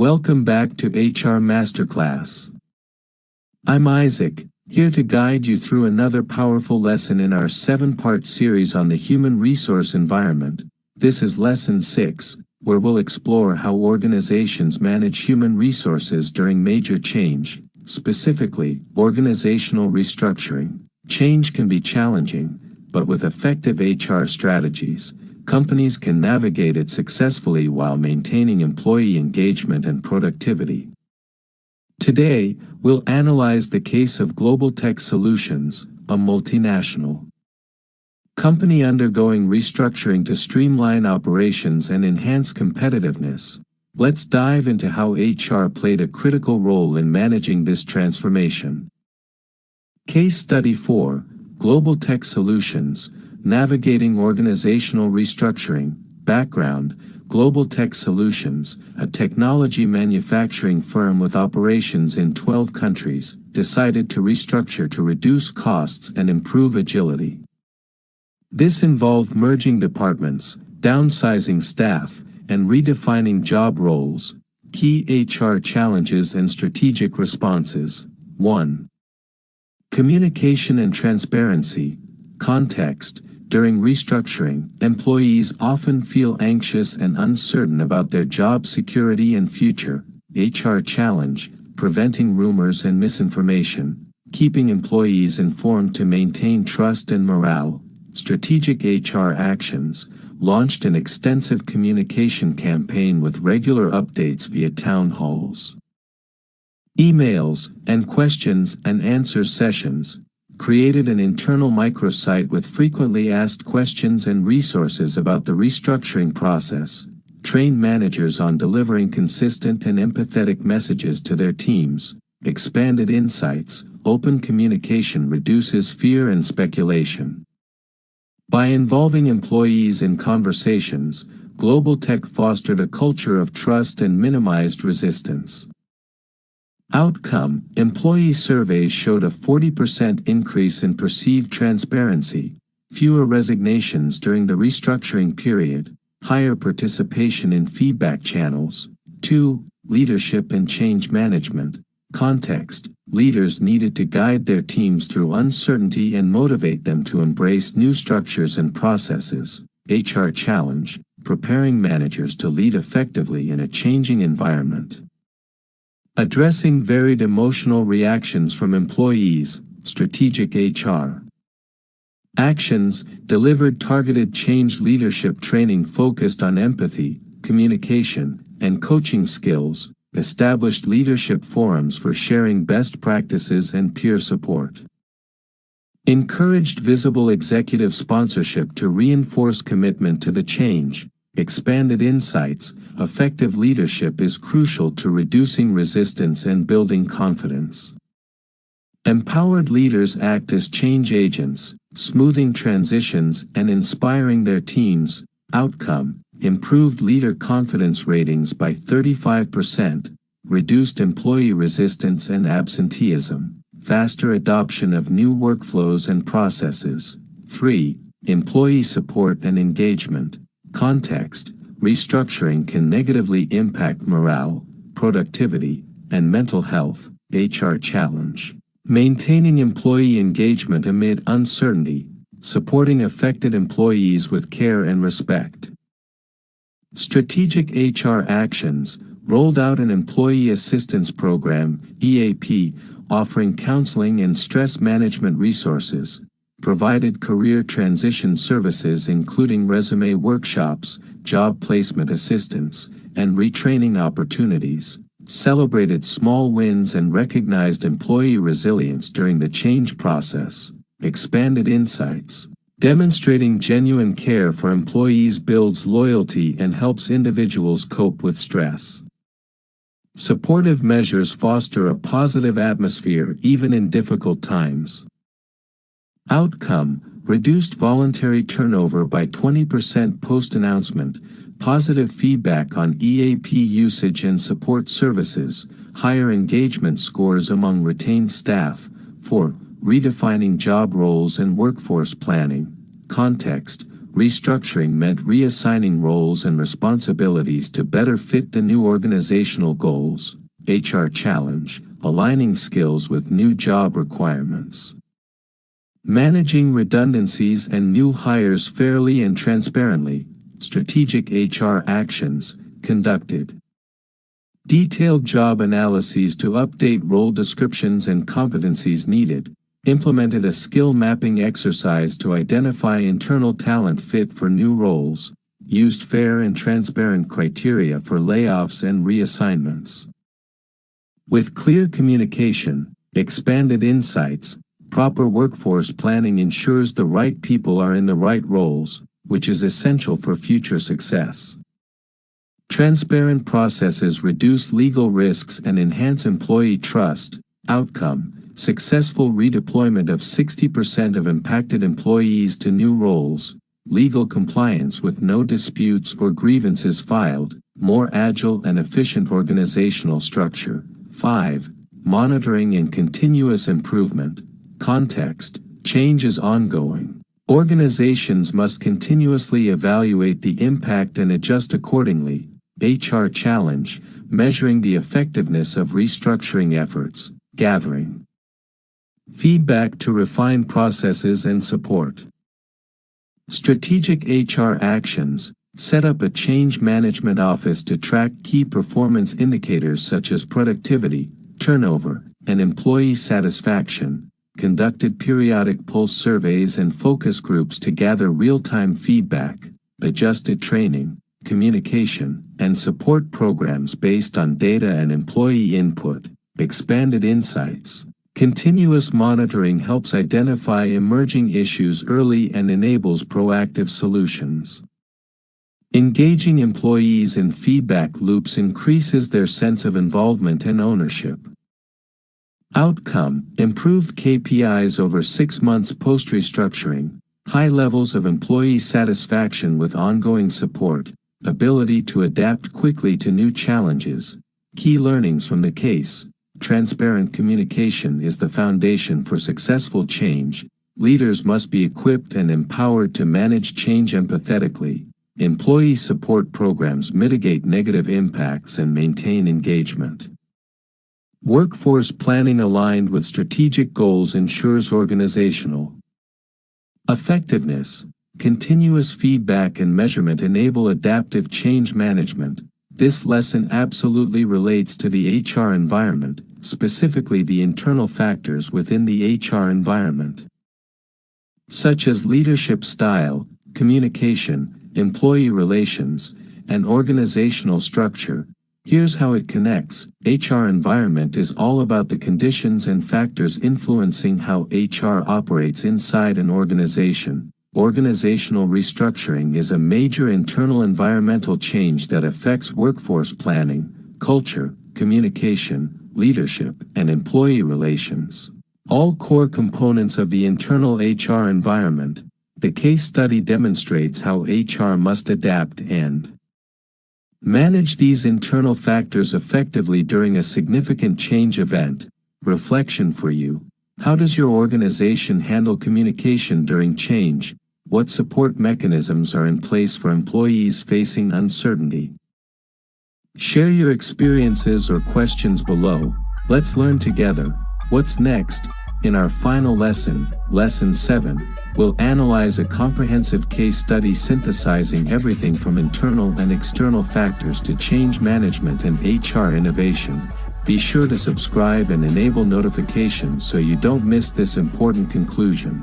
Welcome back to HR Masterclass. I'm Isaac, here to guide you through another powerful lesson in our 7-part series on the human resource environment. This is Lesson 6, where we'll explore how organizations manage human resources during major change, specifically, organizational restructuring. Change can be challenging, but with effective HR strategies, companies can navigate it successfully while maintaining employee engagement and productivity. Today, we'll analyze the case of Global Tech Solutions, a multinational company undergoing restructuring to streamline operations and enhance competitiveness. Let's dive into how HR played a critical role in managing this transformation. Case Study 4, Global Tech Solutions, Navigating Organizational Restructuring. Background: Global Tech Solutions, a technology manufacturing firm with operations in 12 countries, decided to restructure to reduce costs and improve agility. This involved merging departments, downsizing staff, and redefining job roles. Key HR challenges and strategic responses. 1. Communication and transparency. Context: during restructuring, employees often feel anxious and uncertain about their job security and future. HR challenge: preventing rumors and misinformation, keeping employees informed to maintain trust and morale. Strategic HR actions: launched an extensive communication campaign with regular updates via town halls, emails, and questions and answer sessions. Created an internal microsite with frequently asked questions and resources about the restructuring process. Trained managers on delivering consistent and empathetic messages to their teams. Expanded insights: open communication reduces fear and speculation. By involving employees in conversations, Global Tech fostered a culture of trust and minimized resistance. Outcome: employee surveys showed a 40% increase in perceived transparency, fewer resignations during the restructuring period, higher participation in feedback channels. 2. Leadership and change management. Context: leaders needed to guide their teams through uncertainty and motivate them to embrace new structures and processes. HR challenge: preparing managers to lead effectively in a changing environment. Addressing varied emotional reactions from employees. Strategic HR actions: delivered targeted change leadership training focused on empathy, communication, and coaching skills. Established leadership forums for sharing best practices and peer support. Encouraged visible executive sponsorship to reinforce commitment to the change. Expanded insights: effective leadership is crucial to reducing resistance and building confidence. Empowered leaders act as change agents, smoothing transitions and inspiring their teams. Outcome: improved leader confidence ratings by 35%, reduced employee resistance and absenteeism, faster adoption of new workflows and processes. 3. Employee support and engagement. Context: restructuring can negatively impact morale, productivity, and mental health. HR challenge: maintaining employee engagement amid uncertainty, supporting affected employees with care and respect. Strategic HR actions: rolled out an employee assistance program, EAP, offering counseling and stress management resources. Provided career transition services including resume workshops, job placement assistance, and retraining opportunities. Celebrated small wins and recognized employee resilience during the change process. Expanded insights: demonstrating genuine care for employees builds loyalty and helps individuals cope with stress. Supportive measures foster a positive atmosphere even in difficult times. Outcome: reduced voluntary turnover by 20% post-announcement, positive feedback on EAP usage and support services, higher engagement scores among retained staff. 4. Redefining job roles and workforce planning. Context: restructuring meant reassigning roles and responsibilities to better fit the new organizational goals. HR challenge, aligning skills with new job requirements. Managing redundancies and new hires fairly and transparently. Strategic HR actions, conducted. Detailed job analyses to update role descriptions and competencies needed. Implemented a skill mapping exercise to identify internal talent fit for new roles. Used fair and transparent criteria for layoffs and reassignments. With clear communication, expanded insights, proper workforce planning ensures the right people are in the right roles, which is essential for future success. Transparent processes reduce legal risks and enhance employee trust. Outcome: successful redeployment of 60% of impacted employees to new roles, legal compliance with no disputes or grievances filed, more agile and efficient organizational structure. 5. Monitoring and continuous improvement. Context: change is ongoing. Organizations must continuously evaluate the impact and adjust accordingly. HR challenge: measuring the effectiveness of restructuring efforts, gathering feedback to refine processes and support. Strategic HR actions: set up a change management office to track key performance indicators such as productivity, turnover, and employee satisfaction. Conducted periodic pulse surveys and focus groups to gather real-time feedback. Adjusted training, communication, and support programs based on data and employee input. Expanded insights. Continuous monitoring helps identify emerging issues early and enables proactive solutions. Engaging employees in feedback loops increases their sense of involvement and ownership. Outcome: improved KPIs over 6 months post-restructuring, high levels of employee satisfaction with ongoing support, ability to adapt quickly to new challenges. Key learnings from the case: transparent communication is the foundation for successful change. Leaders must be equipped and empowered to manage change empathetically. Employee support programs mitigate negative impacts and maintain engagement. Workforce planning aligned with strategic goals ensures organizational effectiveness. Continuous feedback and measurement enable adaptive change management. This lesson absolutely relates to the HR environment, specifically the internal factors within the HR environment, such as leadership style, communication, employee relations, and organizational structure. Here's how it connects. HR environment is all about the conditions and factors influencing how HR operates inside an organization. Organizational restructuring is a major internal environmental change that affects workforce planning, culture, communication, leadership, and employee relations. All core components of the internal HR environment. The case study demonstrates how HR must adapt and manage these internal factors effectively during a significant change event. Reflection for you: how does your organization handle communication during change? What support mechanisms are in place for employees facing uncertainty? Share your experiences or questions below. Let's learn together. What's next? In our final lesson, Lesson 7, we'll analyze a comprehensive case study synthesizing everything from internal and external factors to change management and HR innovation. Be sure to subscribe and enable notifications so you don't miss this important conclusion.